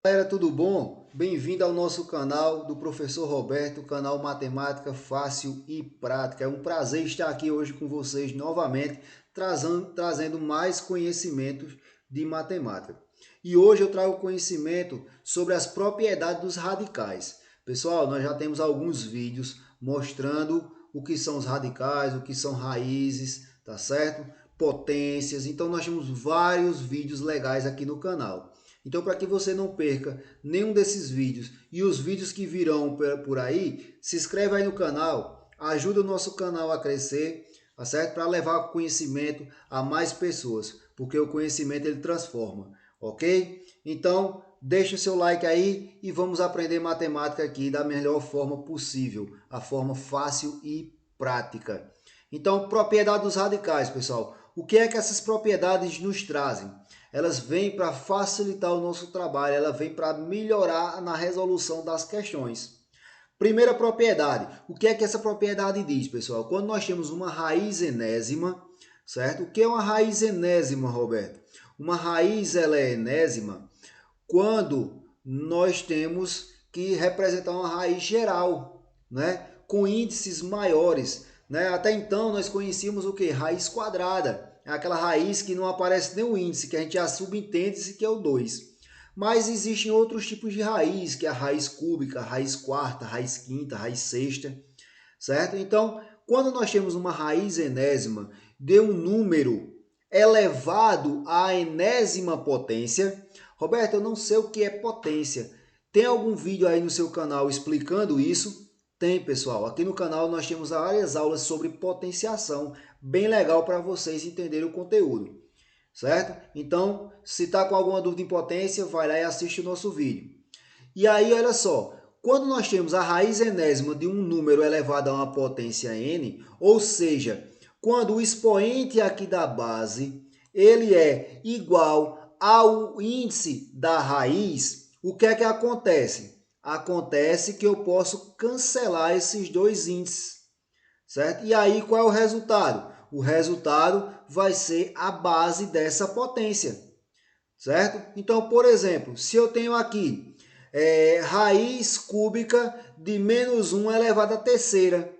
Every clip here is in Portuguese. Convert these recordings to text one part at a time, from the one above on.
Galera, tudo bom? Bem-vindo ao nosso canal do professor Roberto, canal Matemática Fácil e Prática. É um prazer estar aqui hoje com vocês novamente, trazendo mais conhecimentos de matemática. E hoje eu trago conhecimento sobre as propriedades dos radicais. Pessoal, nós já temos alguns vídeos mostrando o que são os radicais, o que são raízes, tá certo? Potências. Então nós temos vários vídeos legais aqui no canal. Então, para que você não perca nenhum desses vídeos e os vídeos que virão por aí, se inscreve aí no canal, ajuda o nosso canal a crescer, tá certo? Para levar conhecimento a mais pessoas, porque o conhecimento ele transforma, ok? Então, deixa o seu like aí e vamos aprender matemática aqui da melhor forma possível, a forma fácil e prática. Então, propriedade dos radicais, pessoal. O que é que essas propriedades nos trazem? Elas vêm para facilitar o nosso trabalho, ela vem para melhorar na resolução das questões. Primeira propriedade. O que é que essa propriedade diz, pessoal? Quando nós temos uma raiz enésima, certo? O que é uma raiz enésima, Roberto? Uma raiz ela é enésima quando nós temos que representar uma raiz geral, né? Com índices maiores. Né? Até então nós conhecíamos o que? Raiz quadrada. É aquela raiz que não aparece nenhum índice, que a gente já subentende que é o 2. Mas existem outros tipos de raiz, que é a raiz cúbica, a raiz quarta, a raiz quinta, a raiz sexta, certo? Então, quando nós temos uma raiz enésima de um número elevado à enésima potência, Roberto, eu não sei o que é potência. Tem algum vídeo aí no seu canal explicando isso? Tem, pessoal. Aqui no canal nós temos várias aulas sobre potenciação, bem legal para vocês entenderem o conteúdo, certo? Então, se está com alguma dúvida em potência, vai lá e assiste o nosso vídeo. E aí, olha só, quando nós temos a raiz enésima de um número elevado a uma potência n, ou seja, quando o expoente aqui da base ele é igual ao índice da raiz, o que é que acontece? Acontece que eu posso cancelar esses dois índices, certo? E aí qual é o resultado? O resultado vai ser a base dessa potência, certo? Então, por exemplo, se eu tenho aqui raiz cúbica de menos 1 elevado à terceira,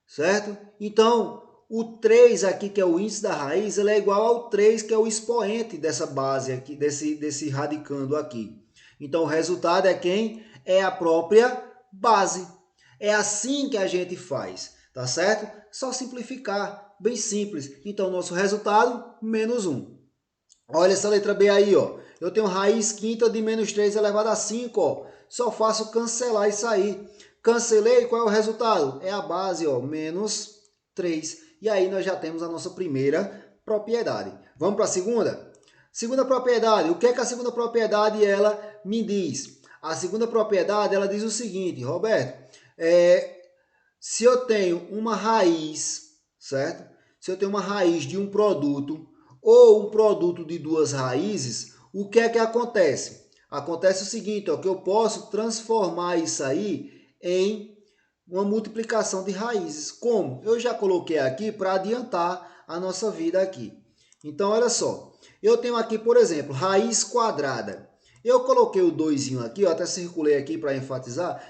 certo? Então, o 3 aqui, que é o índice da raiz, ele é igual ao 3, que é o expoente dessa base aqui, desse radicando aqui. Então, o resultado é quem? É a própria base. É assim que a gente faz, tá certo? Só simplificar, bem simples. Então, nosso resultado, menos 1. Olha essa letra B aí, ó. Eu tenho raiz quinta de menos 3 elevado a 5, ó. Só faço cancelar isso aí. Cancelei, qual é o resultado? É a base, ó, menos 3. E aí nós já temos a nossa primeira propriedade. Vamos para a segunda? Segunda propriedade. O que é que a segunda propriedade ela me diz? A segunda propriedade ela diz o seguinte, Roberto. Se eu tenho uma raiz, certo? Se eu tenho uma raiz de um produto ou um produto de duas raízes, o que é que acontece? Acontece o seguinte, ó, que eu posso transformar isso aí em uma multiplicação de raízes. Como? Eu já coloquei aqui para adiantar a nossa vida aqui. Então, olha só. Eu tenho aqui, por exemplo, raiz quadrada. Eu coloquei o 2 aqui, eu até circulei aqui para enfatizar,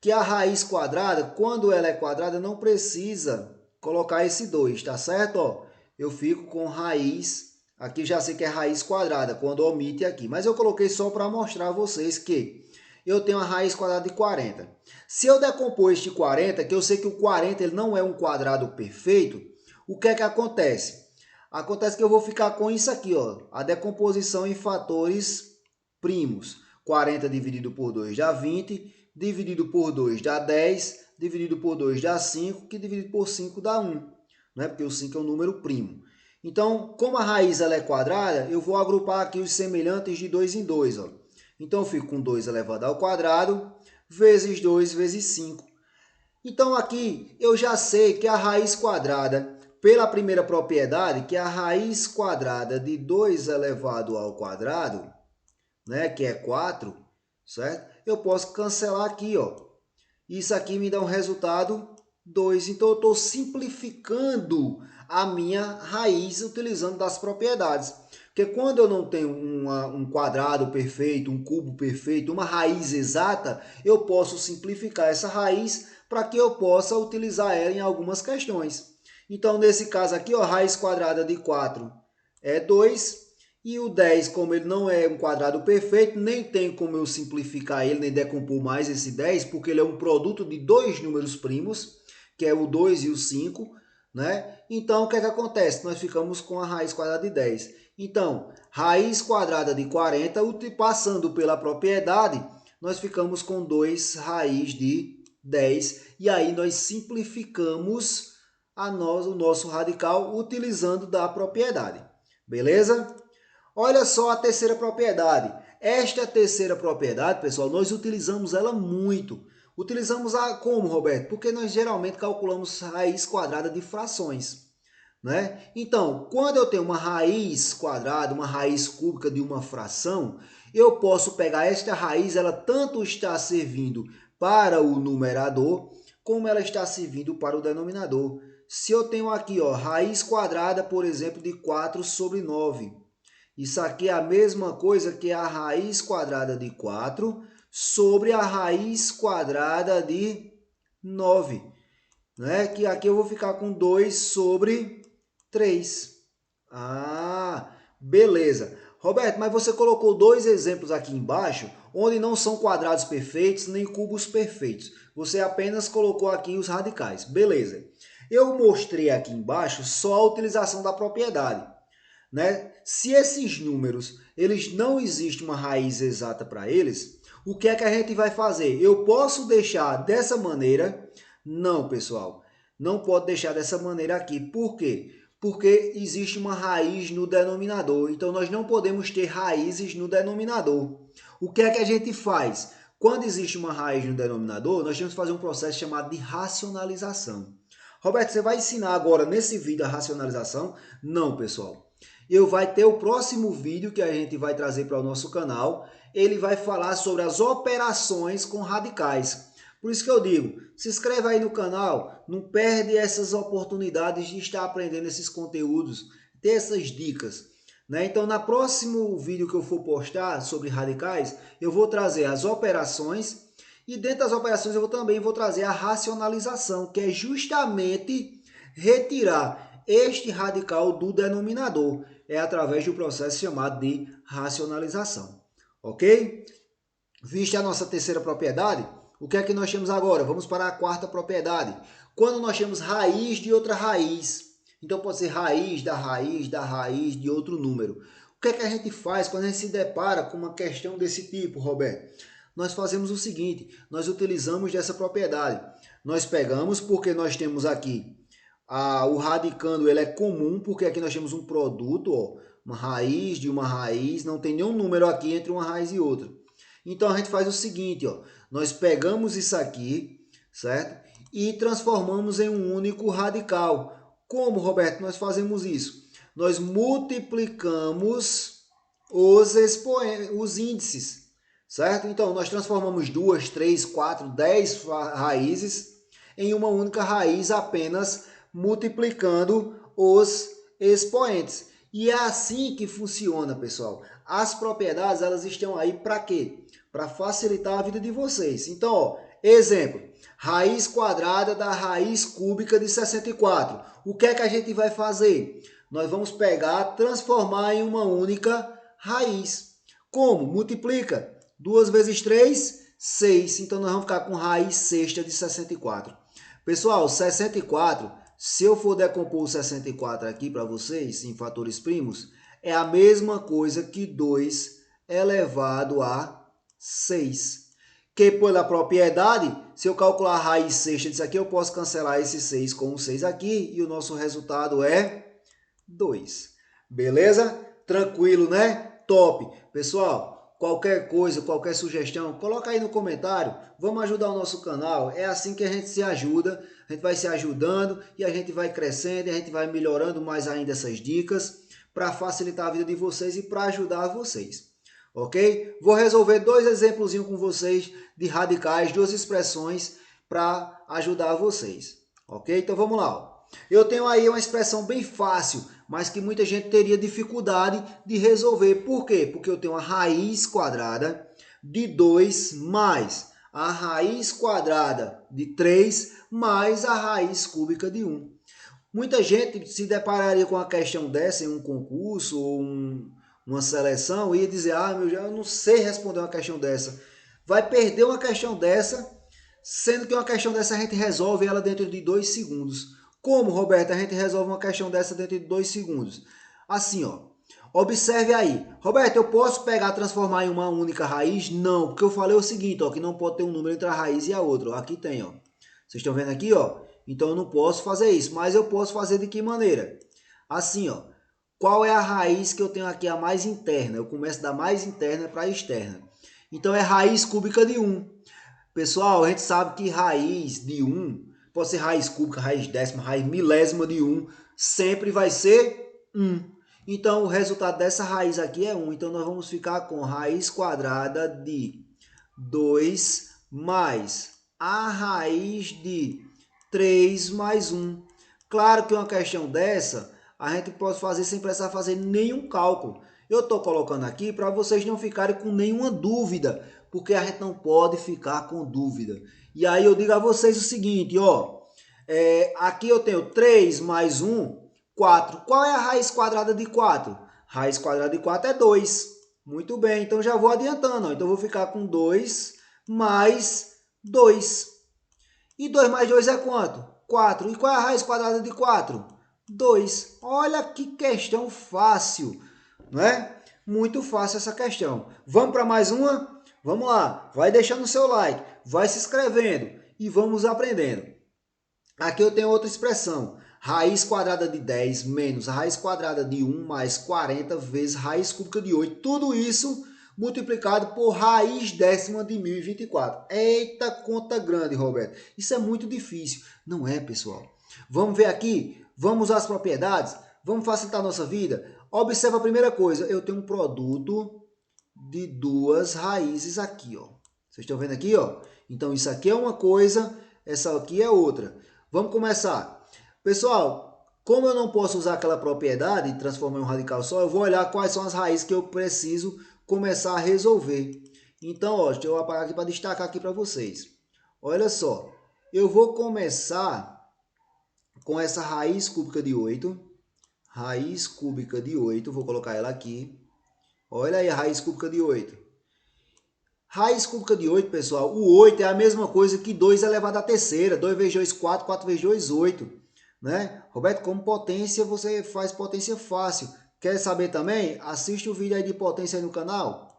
que a raiz quadrada, quando ela é quadrada, não precisa colocar esse 2, tá certo? Ó, eu fico com raiz, aqui já sei que é raiz quadrada, quando omite aqui. Mas eu coloquei só para mostrar a vocês que eu tenho a raiz quadrada de 40. Se eu decompor este 40, que eu sei que o 40 ele não é um quadrado perfeito, o que é que acontece? Acontece que eu vou ficar com isso aqui, ó, a decomposição em fatores primos. 40 dividido por 2 dá 20, dividido por 2 dá 10, dividido por 2 dá 5, que dividido por 5 dá 1, né? Porque o 5 é um número primo. Então, como a raiz ela é quadrada, eu vou agrupar aqui os semelhantes de 2 em 2. Ó. Então, eu fico com 2 elevado ao quadrado, vezes 2 vezes 5. Então, aqui eu já sei que a raiz quadrada, pela primeira propriedade, que é a raiz quadrada de 2 elevado ao quadrado, né, que é 4, certo? Eu posso cancelar aqui, ó. Isso aqui me dá um resultado 2. Então, eu estou simplificando a minha raiz utilizando das propriedades. Porque quando eu não tenho um quadrado perfeito, um cubo perfeito, uma raiz exata, eu posso simplificar essa raiz para que eu possa utilizar ela em algumas questões. Então, nesse caso aqui, ó, raiz quadrada de 4 é 2. E o 10, como ele não é um quadrado perfeito, nem tem como eu simplificar ele, nem decompor mais esse 10, porque ele é um produto de dois números primos, que é o 2 e o 5, né? Então, o que é que acontece? Nós ficamos com a raiz quadrada de 10. Então, raiz quadrada de 40, passando pela propriedade, nós ficamos com 2 raiz de 10. E aí nós simplificamos o nosso radical utilizando da propriedade. Beleza? Olha só a terceira propriedade. Esta terceira propriedade, pessoal, nós utilizamos ela muito. Utilizamos como, Roberto? Porque nós geralmente calculamos raiz quadrada de frações, né? Então, quando eu tenho uma raiz quadrada, uma raiz cúbica de uma fração, eu posso pegar esta raiz, ela tanto está servindo para o numerador, como ela está servindo para o denominador. Se eu tenho aqui, ó, raiz quadrada, por exemplo, de 4 sobre 9. Isso aqui é a mesma coisa que a raiz quadrada de 4 sobre a raiz quadrada de 9. Né? Que aqui eu vou ficar com 2 sobre 3. Ah, beleza. Roberto, mas você colocou dois exemplos aqui embaixo, onde não são quadrados perfeitos nem cubos perfeitos. Você apenas colocou aqui os radicais. Beleza. Eu mostrei aqui embaixo só a utilização da propriedade. Né? Se esses números eles não existe uma raiz exata para eles, o que é que a gente vai fazer? Eu posso deixar dessa maneira? Não, pessoal. Não pode deixar dessa maneira aqui. Por quê? Porque existe uma raiz no denominador. Então, nós não podemos ter raízes no denominador. O que é que a gente faz? Quando existe uma raiz no denominador, nós temos que fazer um processo chamado de racionalização. Roberto, você vai ensinar agora nesse vídeo a racionalização? Não, pessoal. Vai ter o próximo vídeo que a gente vai trazer para o nosso canal. Ele vai falar sobre as operações com radicais. Por isso que eu digo, se inscreve aí no canal, não perde essas oportunidades de estar aprendendo esses conteúdos, ter essas dicas. Né? Então, no próximo vídeo que eu for postar sobre radicais, eu vou trazer as operações e dentro das operações eu também vou trazer a racionalização, que é justamente retirar este radical do denominador. É através do processo chamado de racionalização. Ok? Vista a nossa terceira propriedade, o que é que nós temos agora? Vamos para a quarta propriedade. Quando nós temos raiz de outra raiz, então pode ser raiz da raiz de outro número. O que é que a gente faz quando a gente se depara com uma questão desse tipo, Roberto? Nós fazemos o seguinte, nós utilizamos dessa propriedade. Nós pegamos, porque nós temos aqui o radicando, ele é comum, porque aqui nós temos um produto, ó, uma raiz de uma raiz, não tem nenhum número aqui entre uma raiz e outra. Então a gente faz o seguinte, ó, nós pegamos isso aqui, certo? E transformamos em um único radical. Como, Roberto, nós fazemos isso? Nós multiplicamos os índices, certo? Então nós transformamos 2, 3, 4, 10 raízes em uma única raiz apenas multiplicando os expoentes. E é assim que funciona, pessoal. As propriedades, elas estão aí para quê? Para facilitar a vida de vocês. Então, ó, exemplo, raiz quadrada da raiz cúbica de 64. O que é que a gente vai fazer? Nós vamos pegar, transformar em uma única raiz. Como? Multiplica. 2 vezes 3, 6. Então, nós vamos ficar com raiz sexta de 64. Pessoal, 64, se eu for decompor o 64 aqui para vocês, em fatores primos, é a mesma coisa que 2 elevado a 6. Que pela propriedade, se eu calcular a raiz sexta disso aqui, eu posso cancelar esse 6 com o 6 aqui e o nosso resultado é 2. Beleza? Tranquilo, né? Top. Pessoal, qualquer coisa, qualquer sugestão, coloca aí no comentário. Vamos ajudar o nosso canal. É assim que a gente se ajuda. A gente vai se ajudando e a gente vai crescendo e a gente vai melhorando mais ainda essas dicas para facilitar a vida de vocês e para ajudar vocês. Ok? Vou resolver dois exemplos com vocês de radicais, duas expressões para ajudar vocês. Ok? Então vamos lá. Ó. eu tenho aí uma expressão bem fácil, mas que muita gente teria dificuldade de resolver. Por quê? Porque eu tenho a raiz quadrada de 2 mais a raiz quadrada de 3 mais a raiz cúbica de 1. Muita gente se depararia com uma questão dessa em um concurso ou uma seleção e ia dizer, eu não sei responder uma questão dessa. Vai perder uma questão dessa, sendo que uma questão dessa a gente resolve ela dentro de 2 segundos. Como, Roberto, a gente resolve uma questão dessa dentro de 2 segundos? Assim, ó. Observe aí. Roberto, eu posso pegar e transformar em uma única raiz? Não, porque eu falei o seguinte, ó, que não pode ter um número entre a raiz e a outra. Ó, aqui tem, ó. Vocês estão vendo aqui, ó? Então eu não posso fazer isso, mas eu posso fazer de que maneira? Assim, ó. Qual é a raiz que eu tenho aqui, a mais interna? Eu começo da mais interna para a externa. Então é raiz cúbica de 1. Pessoal, a gente sabe que raiz de 1, pode ser raiz cúbica, raiz décima, raiz milésima de 1, sempre vai ser 1. Então o resultado dessa raiz aqui é 1. Então nós vamos ficar com raiz quadrada de 2 mais a raiz de 3 mais 1. Claro que uma questão dessa a gente pode fazer sem precisar fazer nenhum cálculo. Eu estou colocando aqui para vocês não ficarem com nenhuma dúvida, porque a gente não pode ficar com dúvida. E aí eu digo a vocês o seguinte, ó, aqui eu tenho 3 mais 1, 4. Qual é a raiz quadrada de 4? Raiz quadrada de 4 é 2. Muito bem, então já vou adiantando. Ó. Então eu vou ficar com 2 mais 2. E 2 mais 2 é quanto? 4. E qual é a raiz quadrada de 4? 2. Olha que questão fácil, não é? Muito fácil essa questão. Vamos para mais uma? Vamos lá. Vai deixando o seu like, vai se inscrevendo e vamos aprendendo. Aqui eu tenho outra expressão. Raiz quadrada de 10 menos a raiz quadrada de 1 mais 40 vezes raiz cúbica de 8. Tudo isso multiplicado por raiz décima de 1024. Eita, conta grande, Roberto. Isso é muito difícil. Não é, pessoal. Vamos ver aqui? Vamos às propriedades? Vamos facilitar a nossa vida? Observa a primeira coisa. Eu tenho um produto de duas raízes aqui, ó. Vocês estão vendo aqui, ó? Então, isso aqui é uma coisa, essa aqui é outra. Vamos começar. Pessoal, como eu não posso usar aquela propriedade e transformar em um radical só, eu vou olhar quais são as raízes que eu preciso começar a resolver. Então, ó, deixa eu apagar aqui para destacar aqui para vocês. Olha só, eu vou começar com essa raiz cúbica de 8. Raiz cúbica de 8, vou colocar ela aqui. Olha aí a raiz cúbica de 8. Raiz cúbica de 8, pessoal, o 8 é a mesma coisa que 2 elevado à terceira. 2 vezes 2, 4, 4 vezes 2, 8. Né? Roberto, como potência, você faz potência fácil. Quer saber também? Assiste o vídeo aí de potência aí no canal.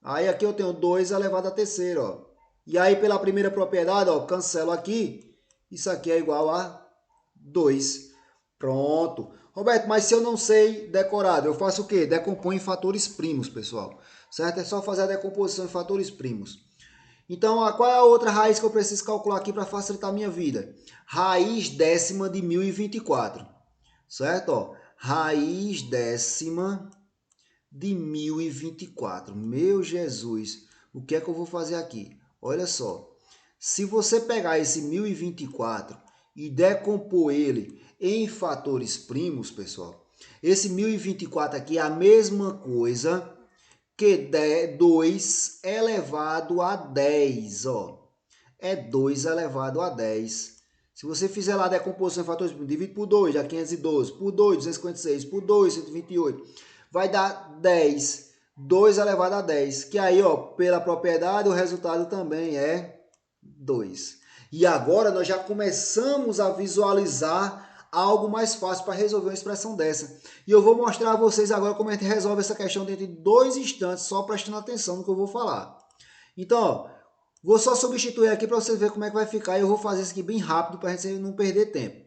Aí aqui eu tenho 2 elevado à terceira, ó. E aí pela primeira propriedade, ó, cancelo aqui. Isso aqui é igual a 2. Pronto. Roberto, mas se eu não sei decorado, eu faço o quê? Decomponho em fatores primos, pessoal. Certo? É só fazer a decomposição em fatores primos. Então, qual é a outra raiz que eu preciso calcular aqui para facilitar a minha vida? Raiz décima de 1024. Certo? Ó, raiz décima de 1024. Meu Jesus, o que é que eu vou fazer aqui? Olha só, se você pegar esse 1024 e decompor ele em fatores primos, pessoal, esse 1024 aqui é a mesma coisa que 2 elevado a 10, ó. É 2 elevado a 10. Se você fizer lá a decomposição em fatores primos, divide por 2, dá 512, por 2, 256, por 2, 128, vai dar 10. 2 elevado a 10, que aí, ó, pela propriedade, o resultado também é 2. E agora nós já começamos a visualizar algo mais fácil para resolver uma expressão dessa. E eu vou mostrar a vocês agora como a gente resolve essa questão dentro de 2 instantes, só prestando atenção no que eu vou falar. Então, ó, vou só substituir aqui para vocês verem como é que vai ficar. E eu vou fazer isso aqui bem rápido para a gente não perder tempo.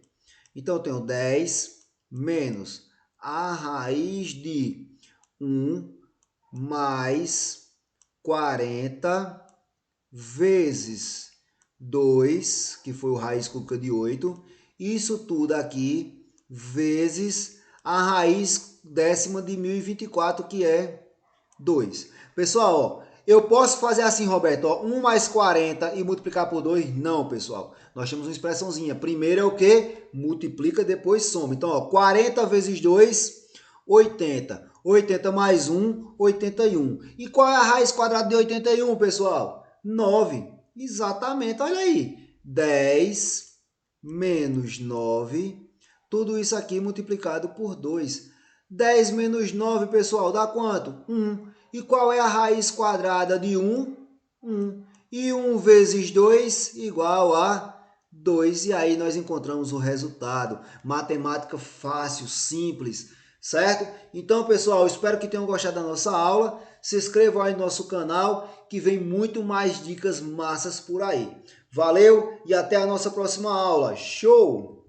Então, eu tenho 10 menos a raiz de 1 mais 40 vezes 2, que foi o raiz cúbica de 8. Isso tudo aqui vezes a raiz décima de 1024, que é 2. Pessoal, ó, eu posso fazer assim, Roberto, ó, 1 mais 40 e multiplicar por 2? Não, pessoal. Nós temos uma expressãozinha. Primeiro é o quê? Multiplica, depois soma. Então, ó, 40 vezes 2, 80. 80 mais 1, 81. E qual é a raiz quadrada de 81, pessoal? 9. Exatamente, olha aí. 10 menos 9. Tudo isso aqui multiplicado por 2. 10 menos 9, pessoal, dá quanto? 1. E qual é a raiz quadrada de 1? 1. E 1 vezes 2 igual a 2. E aí nós encontramos o resultado. Matemática fácil, simples, certo? Então, pessoal, espero que tenham gostado da nossa aula. Se inscrevam aí no nosso canal, que vem muito mais dicas massas por aí. Valeu e até a nossa próxima aula. Show!